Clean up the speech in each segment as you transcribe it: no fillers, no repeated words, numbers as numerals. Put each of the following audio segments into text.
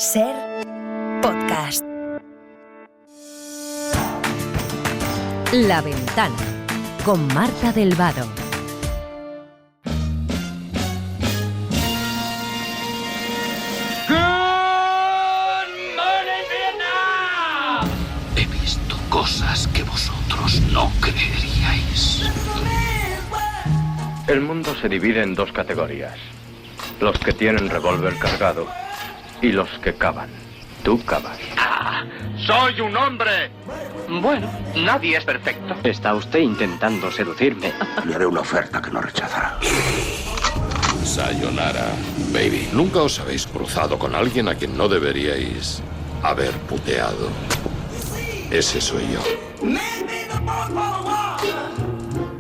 Ser podcast. La Ventana con Marta del Vado. He visto cosas que vosotros no creeríais. El mundo se divide en dos categorías: los que tienen revólver cargado y los que cavan. Tú cavas. ¡Ah! ¡Soy un hombre! Bueno, nadie es perfecto. Está usted intentando seducirme. Le haré una oferta que no rechazará. Sayonara, baby. Nunca os habéis cruzado con alguien a quien no deberíais haber puteado. Ese soy yo.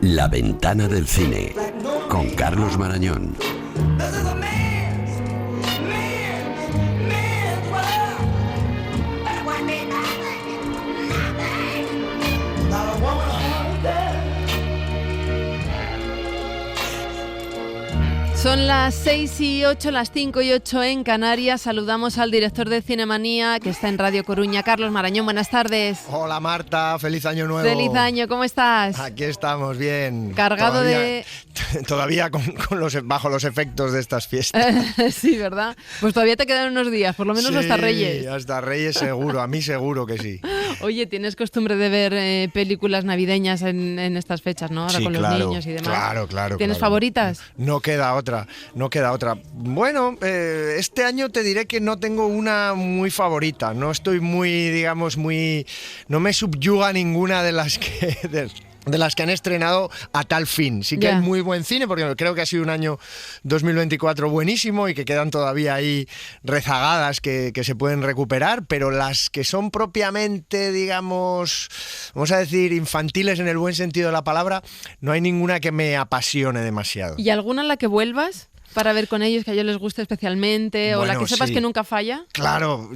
La Ventana del Cine, con Carlos Marañón. Son las 6:08, las 5:08 en Canarias. Saludamos al director de Cinemanía, que está en Radio Coruña, Carlos Marañón. Buenas tardes. Hola Marta, feliz año nuevo. Feliz año, ¿cómo estás? Aquí estamos, bien. Cargado Todavía bajo los efectos de estas fiestas. Sí, ¿verdad? Pues todavía te quedan unos días, por lo menos sí, hasta Reyes. Hasta Reyes seguro, a mí seguro que sí. Oye, ¿tienes costumbre de ver películas navideñas en estas fechas, no? Ahora sí, con claro, los niños y demás. Claro. ¿Tienes favoritas? No queda otra. Bueno, este año te diré que no tengo una muy favorita. No estoy no me subyuga ninguna de las que han estrenado a tal fin. Sí que hay muy buen cine, porque creo que ha sido un año 2024 buenísimo y que quedan todavía ahí rezagadas que se pueden recuperar, pero las que son propiamente, vamos a decir, infantiles en el buen sentido de la palabra, no hay ninguna que me apasione demasiado. ¿Y alguna en la que vuelvas para ver con ellos, que a ellos les guste especialmente, o la que sepas sí, que nunca falla? Claro,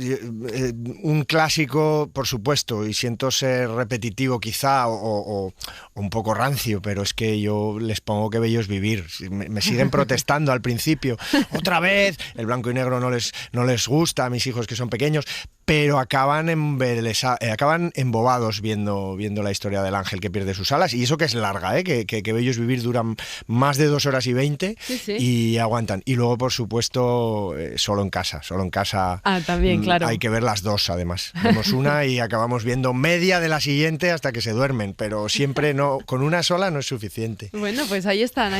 un clásico, por supuesto, y siento ser repetitivo quizá o un poco rancio, pero es que yo les pongo Que bello es vivir. Me siguen protestando al principio. Otra vez, el blanco y negro no les gusta a mis hijos que son pequeños, pero acaban embobados viendo la historia del ángel que pierde sus alas, y eso que es larga, que bello es vivir, duran más de 2 horas y 20, sí. Y aguantan. Y luego, por supuesto, solo en casa. También, claro. Hay que ver las dos, además. Vemos una y acabamos viendo media de la siguiente hasta que se duermen, pero siempre no, con una sola no es suficiente. Bueno, pues ahí están.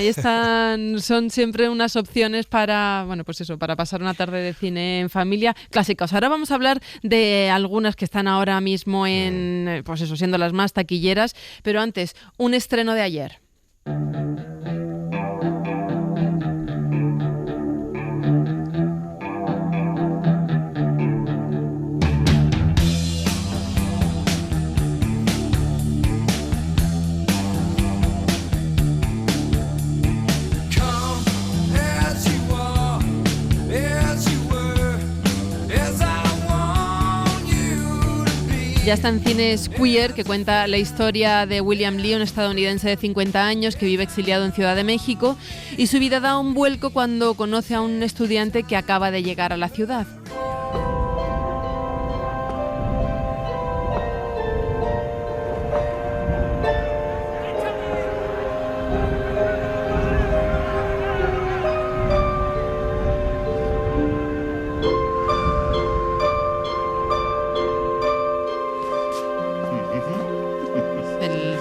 Son siempre unas opciones para pasar una tarde de cine en familia. Clásicos. Ahora vamos a hablar de algunas que están ahora mismo siendo las más taquilleras, pero antes, un estreno de ayer. Ya está en cines Queer, que cuenta la historia de William Lee, un estadounidense de 50 años que vive exiliado en Ciudad de México, y su vida da un vuelco cuando conoce a un estudiante que acaba de llegar a la ciudad.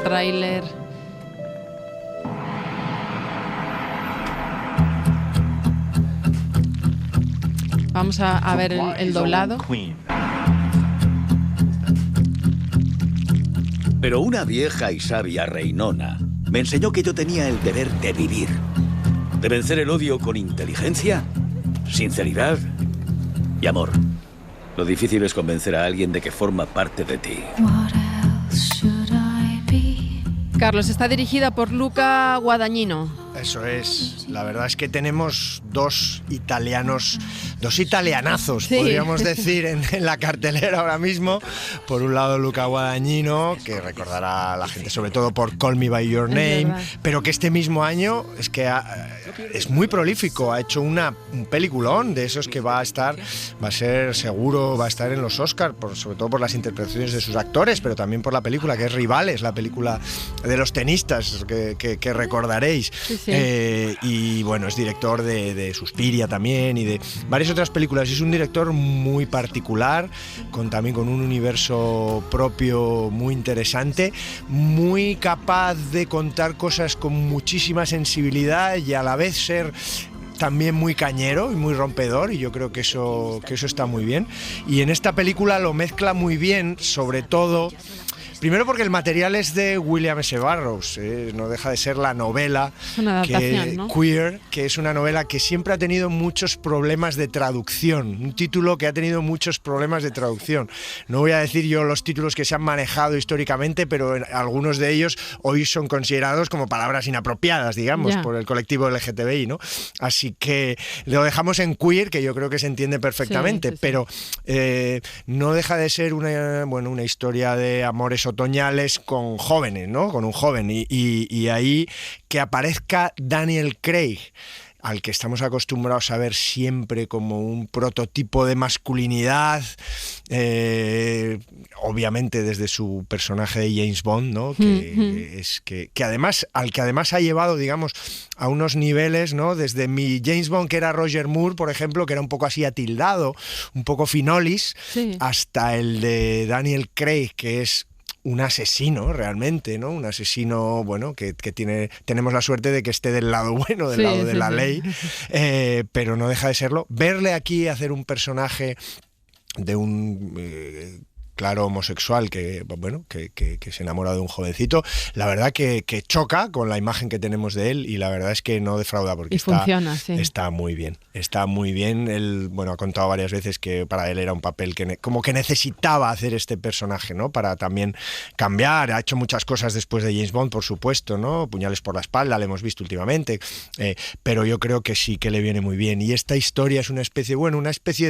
Tráiler. Vamos a ver el doblado. Pero una vieja y sabia reinona me enseñó que yo tenía el deber de vivir, de vencer el odio con inteligencia, sinceridad y amor. Lo difícil es convencer a alguien de que forma parte de ti. Carlos, está dirigida por Luca Guadagnino. Eso es. La verdad es que tenemos dos italianazos, podríamos decir, en la cartelera ahora mismo. Por un lado, Luca Guadagnino, que recordará a la gente sobre todo por Call Me By Your Name, pero que este mismo año es muy prolífico. Ha hecho un peliculón de esos que va a estar en los Oscars, sobre todo por las interpretaciones de sus actores, pero también por la película, que es Rivales, la película de los tenistas que recordaréis. Y bueno, es director de Suspiria también y de varias otras películas. Es un director muy particular, también con un universo propio muy interesante, muy capaz de contar cosas con muchísima sensibilidad y a la vez ser también muy cañero y muy rompedor, y yo creo que eso está muy bien. Y en esta película lo mezcla muy bien, sobre todo primero porque el material es de William S. Burroughs, no deja de ser la novela Queer, que es una novela que siempre ha tenido muchos problemas de traducción, un título que ha tenido muchos problemas de traducción. No voy a decir yo los títulos que se han manejado históricamente, pero algunos de ellos hoy son considerados como palabras inapropiadas, digamos, por el colectivo LGTBI, ¿no? Así que lo dejamos en Queer, que yo creo que se entiende perfectamente, pero no deja de ser una historia de amores otoñales con jóvenes, ¿no? Con un joven, y ahí que aparezca Daniel Craig, al que estamos acostumbrados a ver siempre como un prototipo de masculinidad, obviamente desde su personaje de James Bond, ¿no? Que además ha llevado, digamos, a unos niveles, ¿no? Desde mi James Bond, que era Roger Moore, por ejemplo, que era un poco así atildado, un poco finolis, hasta el de Daniel Craig, que es un asesino realmente, ¿no? Un asesino, bueno, que tenemos la suerte de que esté del lado bueno, del lado de la ley, pero no deja de serlo. Verle aquí hacer un personaje de un claro homosexual que se enamora de un jovencito, la verdad que choca con la imagen que tenemos de él, y la verdad es que no defrauda, porque está muy bien. Está muy bien. Él, ha contado varias veces que para él era un papel que como que necesitaba hacer este personaje, ¿no? Para también cambiar. Ha hecho muchas cosas después de James Bond, por supuesto, ¿no? Puñales por la espalda, lo hemos visto últimamente, pero yo creo que sí que le viene muy bien. Y esta historia es una especie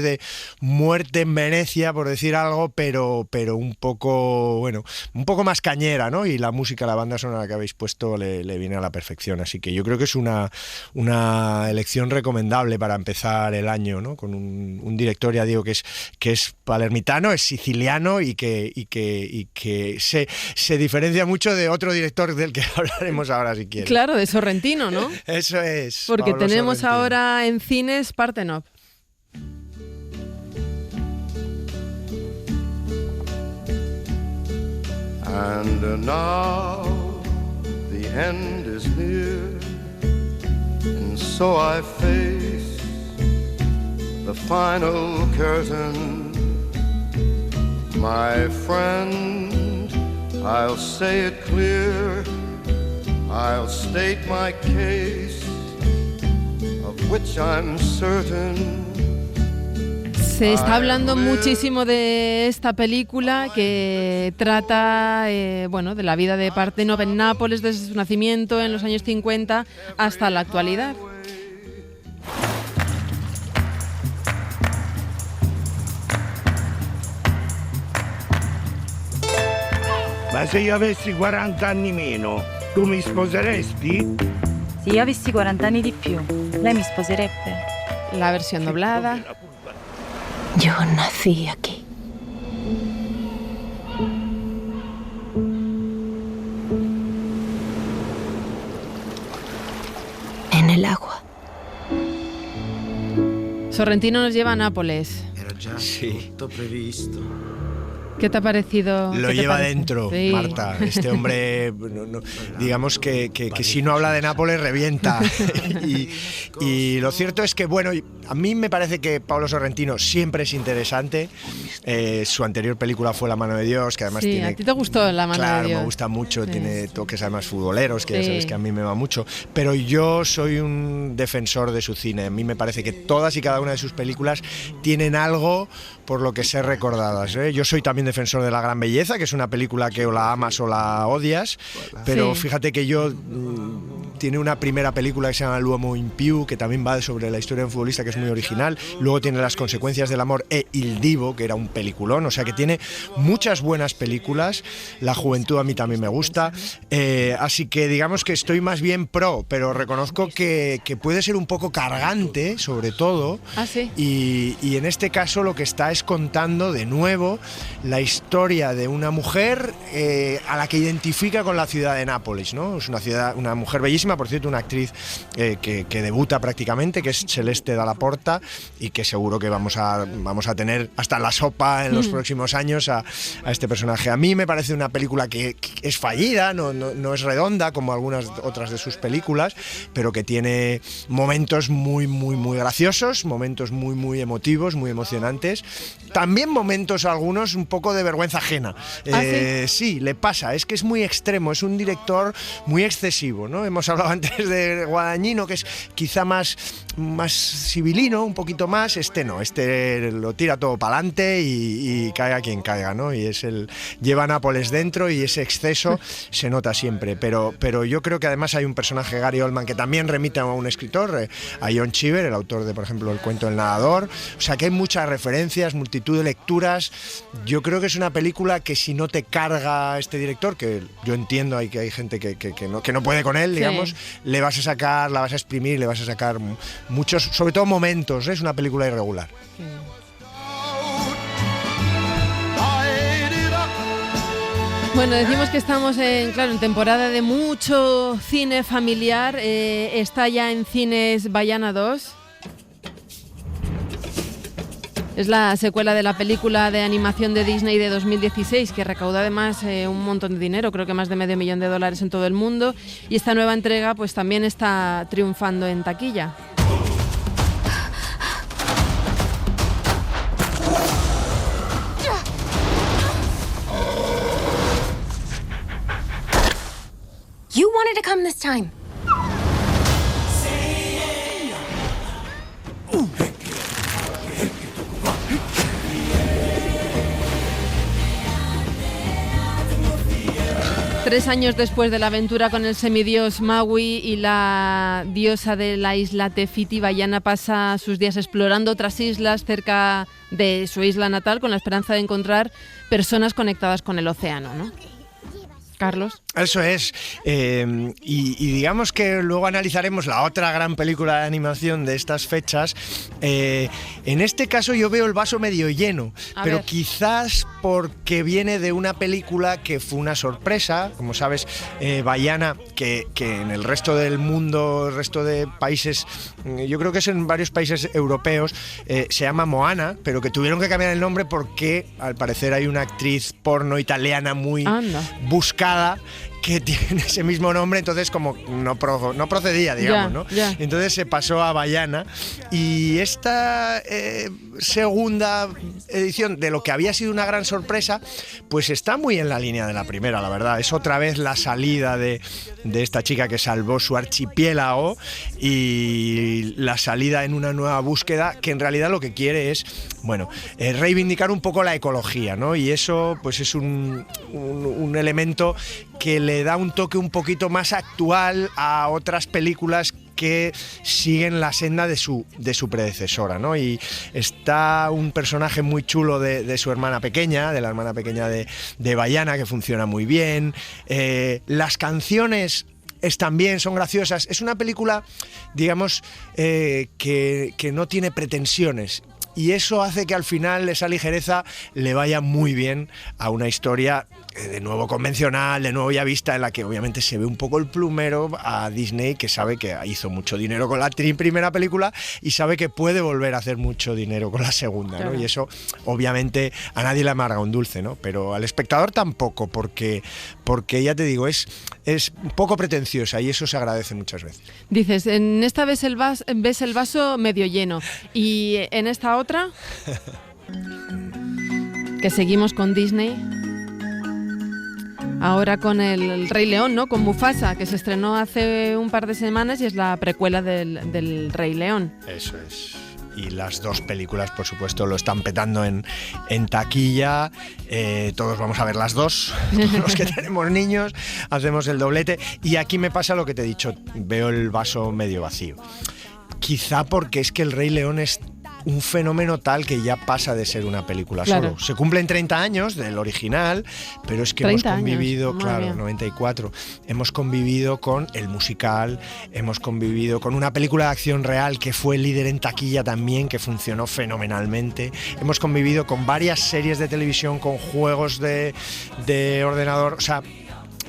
de muerte en Venecia, por decir algo, pero un poco más cañera, ¿no? Y la música, la banda sonora que habéis puesto le viene a la perfección. Así que yo creo que es una elección recomendable para empezar el año, ¿no? Con un director, ya digo, que es palermitano, es siciliano y que se diferencia mucho de otro director del que hablaremos ahora, si quieres. Claro, de Sorrentino, ¿no? Eso es. Porque Pablo tenemos Sorrentino. ahora en cines Partenov. And now the end is near, and so I face the final curtain. My friend, I'll say it clear, I'll state my case, of which I'm certain. Se está hablando muchísimo de esta película que trata de la vida de Partenov en Nápoles desde su nacimiento en los años 50 hasta la actualidad. Ma se io avessi 40 anni meno, tu mi sposeresti? Se io avessi 40 anni di più, lei mi sposerebbe? La versión doblada. Yo nací aquí. En el agua. Sorrentino nos lleva a Nápoles. Era già tutto previsto. ¿Qué te ha parecido? Lo lleva dentro, sí. Marta. Este hombre, digamos que si no habla de Nápoles, revienta. y lo cierto es que, a mí me parece que Pablo Sorrentino siempre es interesante. Su anterior película fue La mano de Dios, que además tiene... ¿A ti te gustó La mano de Dios? Claro, me gusta mucho, tiene toques además futboleros, que ya sabes que a mí me va mucho. Pero yo soy un defensor de su cine. A mí me parece que todas y cada una de sus películas tienen algo por lo que ser recordadas, ¿eh? Yo soy también también defensor de la gran belleza, que es una película que o la amas o la odias, pero fíjate que yo tiene una primera película que se llama L'Uomo in Più, que también va sobre la historia de un futbolista, que es muy original. Luego tiene Las consecuencias del amor e Il Divo, que era un peliculón, o sea que tiene muchas buenas películas. La juventud a mí también me gusta, así que digamos que estoy más bien pro, pero reconozco que puede ser un poco cargante, sobre todo. Y en este caso lo que está es contando de nuevo la historia de una mujer a la que identifica con la ciudad de Nápoles, ¿no? Es una mujer bellísima, por cierto, una actriz que debuta prácticamente, que es Celeste Dalla Porta, y que seguro que vamos a tener hasta la sopa en los próximos años a este personaje. A mí me parece una película que es fallida, no es redonda como algunas otras de sus películas, pero que tiene momentos muy, muy, muy graciosos, momentos muy, muy emotivos, muy emocionantes. También momentos algunos un poco de vergüenza ajena. Sí, le pasa, es que es muy extremo, es un director muy excesivo, ¿no? Hemos hablado antes de Guadagnino, que es quizá más civilino, un poquito más. No, lo tira todo para adelante y caiga quien caiga, ¿no? Y lleva a Nápoles dentro y ese exceso se nota siempre, pero yo creo que además hay un personaje, Gary Oldman, que también remite a un escritor, a John Cheever, el autor de, por ejemplo, el cuento El nadador. O sea que hay muchas referencias, multitud de lecturas. Yo creo que es una película que si no te carga este director, que yo entiendo que hay gente que no puede con él, digamos, la vas a exprimir, le vas a sacar muchos, sobre todo momentos, ¿eh? Es una película irregular. Bueno, decimos que estamos en temporada de mucho cine familiar. Está ya en cines Vaiana 2. Es la secuela de la película de animación de Disney de 2016, que recaudó además un montón de dinero, creo que más de $500,000 en todo el mundo. Y esta nueva entrega pues también está triunfando en taquilla. You wanted to come this time. Tres años después de la aventura con el semidios Maui y la diosa de la isla Te Fiti, Vaiana pasa sus días explorando otras islas cerca de su isla natal con la esperanza de encontrar personas conectadas con el océano, ¿no? Carlos. Eso es, y digamos que luego analizaremos la otra gran película de animación de estas fechas. En este caso yo veo el vaso medio lleno, pero quizás porque viene de una película que fue una sorpresa. Como sabes, Vaiana, que en el resto del mundo, el resto de países, yo creo que es en varios países europeos, se llama Moana, pero que tuvieron que cambiar el nombre porque al parecer hay una actriz porno italiana muy buscada que tiene ese mismo nombre, entonces como no procedía, digamos, ¿no? Entonces se pasó a Vaiana, y esta segunda edición de lo que había sido una gran sorpresa, pues está muy en la línea de la primera, la verdad. Es otra vez la salida de esta chica que salvó su archipiélago y la salida en una nueva búsqueda, que en realidad lo que quiere es, reivindicar un poco la ecología, ¿no? Y eso pues es un elemento que le da un toque un poquito más actual a otras películas que siguen la senda de su predecesora, ¿no? Y está un personaje muy chulo de su hermana pequeña, de la hermana pequeña de Vaiana, que funciona muy bien. Las canciones están bien, son graciosas. Es una película, digamos, que no tiene pretensiones. Y eso hace que al final esa ligereza le vaya muy bien a una historia de nuevo convencional, de nuevo ya vista, en la que obviamente se ve un poco el plumero a Disney, que sabe que hizo mucho dinero con la primera película y sabe que puede volver a hacer mucho dinero con la segunda, ¿no? Y eso obviamente a nadie le amarga un dulce, ¿no? Pero al espectador tampoco, porque ya te digo, es poco pretenciosa y eso se agradece muchas veces. Dices, en esta ves el vaso medio lleno, y en esta otra, que seguimos con Disney. Ahora con el Rey León, ¿no? Con Mufasa, que se estrenó hace un par de semanas y es la precuela del Rey León. Eso es. y las dos películas, por supuesto, lo están petando en taquilla. Todos vamos a ver las dos, los que tenemos niños, hacemos el doblete. Y aquí me pasa lo que te he dicho, veo el vaso medio vacío. Quizá porque es que El Rey León es un fenómeno tal que ya pasa de ser una película solo. Se cumplen 30 años del original, pero es que hemos convivido, claro, 94, hemos convivido con el musical, hemos convivido con una película de acción real que fue líder en taquilla también, que funcionó fenomenalmente, hemos convivido con varias series de televisión, con juegos de ordenador, o sea,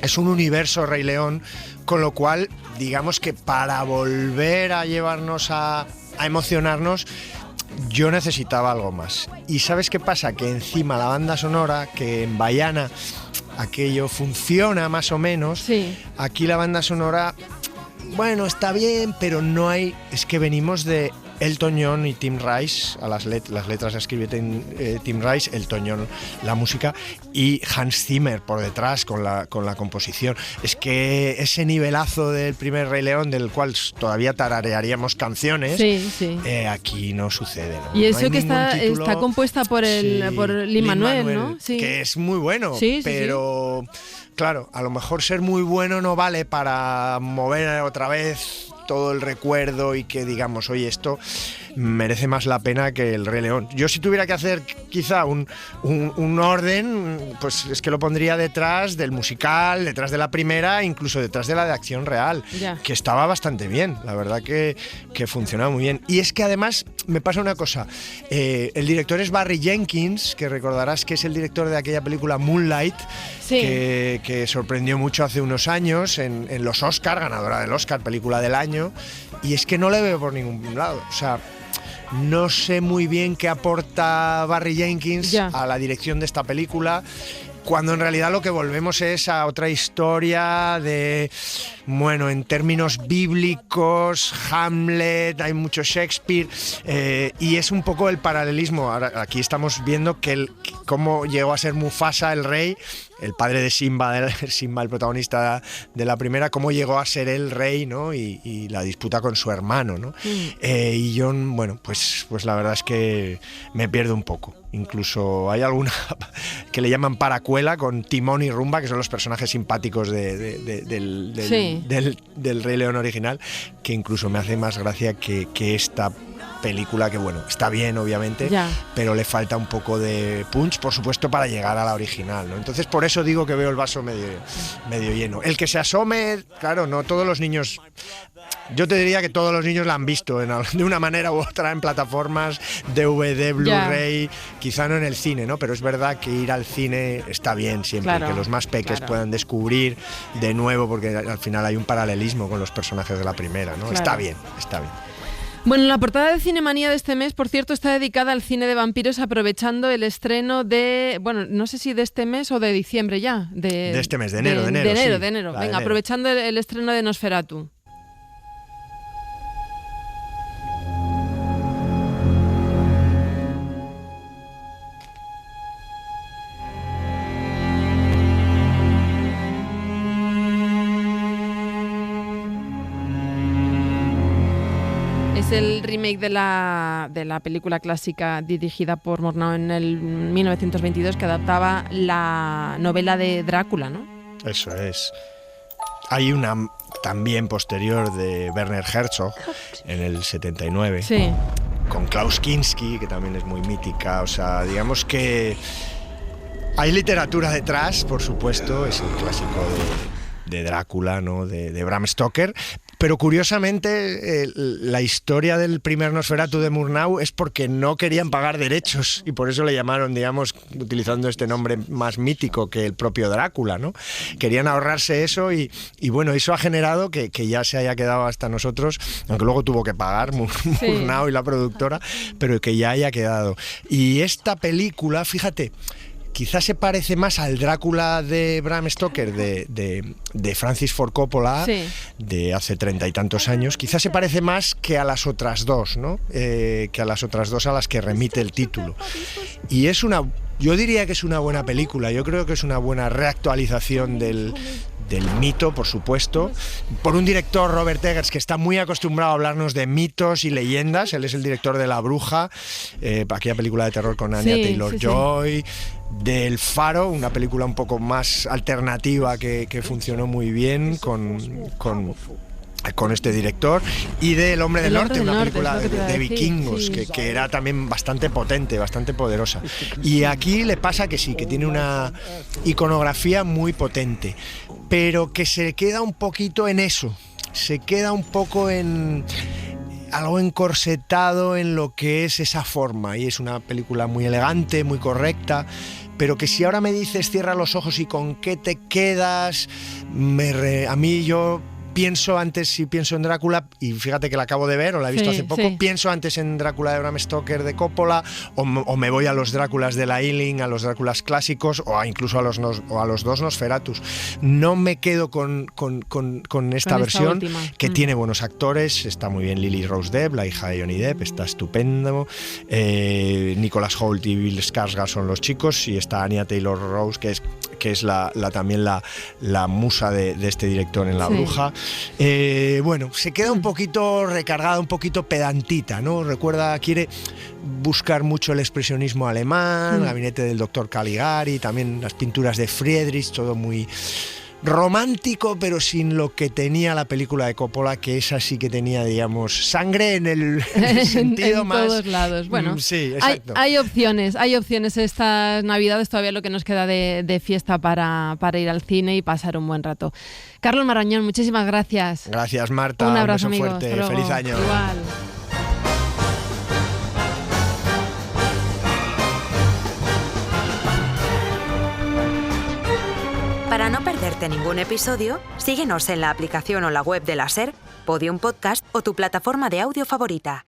es un universo Rey León, con lo cual, digamos que para volver a llevarnos a emocionarnos, yo necesitaba algo más. Y ¿sabes qué pasa? Que encima la banda sonora, que en Baiana aquello funciona más o menos, aquí la banda sonora, bueno, está bien, pero no hay... Es que venimos de Elton John y Tim Rice, las letras las escribe Tim Rice, Elton John la música, y Hans Zimmer por detrás con la composición. Es que ese nivelazo del primer Rey León, del cual todavía tararearíamos canciones, aquí no sucede, ¿no? Y eso no que está compuesta por Lin-Manuel, ¿no? Sí. Que es muy bueno, pero claro, a lo mejor ser muy bueno no vale para mover otra vez todo el recuerdo y que digamos, oye, esto merece más la pena que El Rey León. Yo si tuviera que hacer quizá un orden, pues es que lo pondría detrás del musical, detrás de la primera, incluso detrás de la de acción real, que estaba bastante bien, la verdad que funcionaba muy bien. Y es que además me pasa una cosa, el director es Barry Jenkins, que recordarás que es el director de aquella película Moonlight, que sorprendió mucho hace unos años en los Oscar, ganadora del Oscar, película del año, y es que no le veo por ningún lado, o sea, no sé muy bien qué aporta Barry Jenkins a la dirección de esta película, cuando en realidad lo que volvemos es a otra historia de, bueno, en términos bíblicos, Hamlet, hay mucho Shakespeare, y es un poco el paralelismo. Ahora, aquí estamos viendo cómo llegó a ser Mufasa el rey, el padre de Simba, el protagonista de la primera, cómo llegó a ser el rey, ¿no? Y la disputa con su hermano, ¿no? Y John, bueno, pues la verdad es que me pierdo un poco. Incluso hay alguna que le llaman paracuela con Timón y Rumba, que son los personajes simpáticos del Rey León original, que incluso me hace más gracia que esta película, que bueno, está bien obviamente, pero le falta un poco de punch, por supuesto, para llegar a la original, ¿no? Entonces por eso digo que veo el vaso medio lleno. El que se asome, claro, no todos los niños, yo te diría que todos los niños la han visto de una manera u otra en plataformas, DVD, Blu-ray, quizá no en el cine, ¿no? Pero es verdad que ir al cine está bien siempre, que los más peques puedan descubrir de nuevo, porque al final hay un paralelismo con los personajes de la primera, ¿no? Está bien. Bueno, la portada de Cinemanía de este mes, por cierto, está dedicada al cine de vampiros, aprovechando el estreno de, bueno, no sé si de este mes o de diciembre ya. De este mes, de enero. Venga, aprovechando el estreno de Nosferatu. Es el remake de la película clásica dirigida por Murnau en el 1922, que adaptaba la novela de Drácula, ¿no? Eso es. Hay una también posterior de Werner Herzog en el 79, con Klaus Kinski, que también es muy mítica. O sea, digamos que hay literatura detrás, por supuesto, es el clásico de Drácula, ¿no? De Bram Stoker. Pero curiosamente la historia del primer Nosferatu de Murnau es porque no querían pagar derechos y por eso le llamaron, digamos, utilizando este nombre más mítico que el propio Drácula, ¿no? Querían ahorrarse eso y bueno, eso ha generado que ya se haya quedado hasta nosotros, aunque luego tuvo que pagar Murnau y la productora, pero que ya haya quedado. Y esta película, fíjate, quizás se parece más al Drácula de Bram Stoker de Francis Ford Coppola, de hace 30 y tantos años. Quizás se parece más que a las otras dos, ¿no? Que a las otras dos a las que remite el título. Y yo diría que es una buena película. Yo creo que es una buena reactualización del del mito, por supuesto, por un director, Robert Eggers, que está muy acostumbrado a hablarnos de mitos y leyendas. Él es el director de La Bruja, aquella película de terror con Anya Taylor-Joy, del Faro, una película un poco más alternativa que funcionó muy bien con este director, y de El Hombre del Norte, una película de vikingos, que era también bastante potente, bastante poderosa. Y aquí le pasa que sí, que tiene una iconografía muy potente, pero que se queda un poquito en eso, se queda un poco en algo encorsetado en lo que es esa forma, y es una película muy elegante, muy correcta, pero que si ahora me dices cierra los ojos y con qué te quedas, a mí yo pienso antes, si pienso en Drácula, y fíjate que la acabo de ver o la he visto hace poco, pienso antes en Drácula de Bram Stoker de Coppola, o me voy a los Dráculas de la Ealing, a los Dráculas clásicos, o incluso a los dos Nosferatus. No me quedo con esta versión última, que tiene buenos actores, está muy bien Lily Rose Depp, la hija de Johnny Depp, está estupendo, Nicholas Hoult y Bill Skarsgård son los chicos, y está Anya Taylor-Rose, que es también la musa de este director en La Bruja. Bueno, se queda un poquito recargada, un poquito pedantita, ¿no? Quiere buscar mucho el expresionismo alemán, el gabinete del doctor Caligari, también las pinturas de Friedrich, todo muy romántico, pero sin lo que tenía la película de Coppola, que esa sí que tenía, digamos, sangre en el sentido en más... En todos lados. Bueno, sí, exacto. Hay opciones estas Navidades, todavía lo que nos queda de fiesta para ir al cine y pasar un buen rato. Carlos Marañón, muchísimas gracias. Gracias, Marta. Un abrazo, beso amigo. fuerte. Feliz año. Igual. Para no perderte ningún episodio, síguenos en la aplicación o la web de la SER, Podium Podcast o tu plataforma de audio favorita.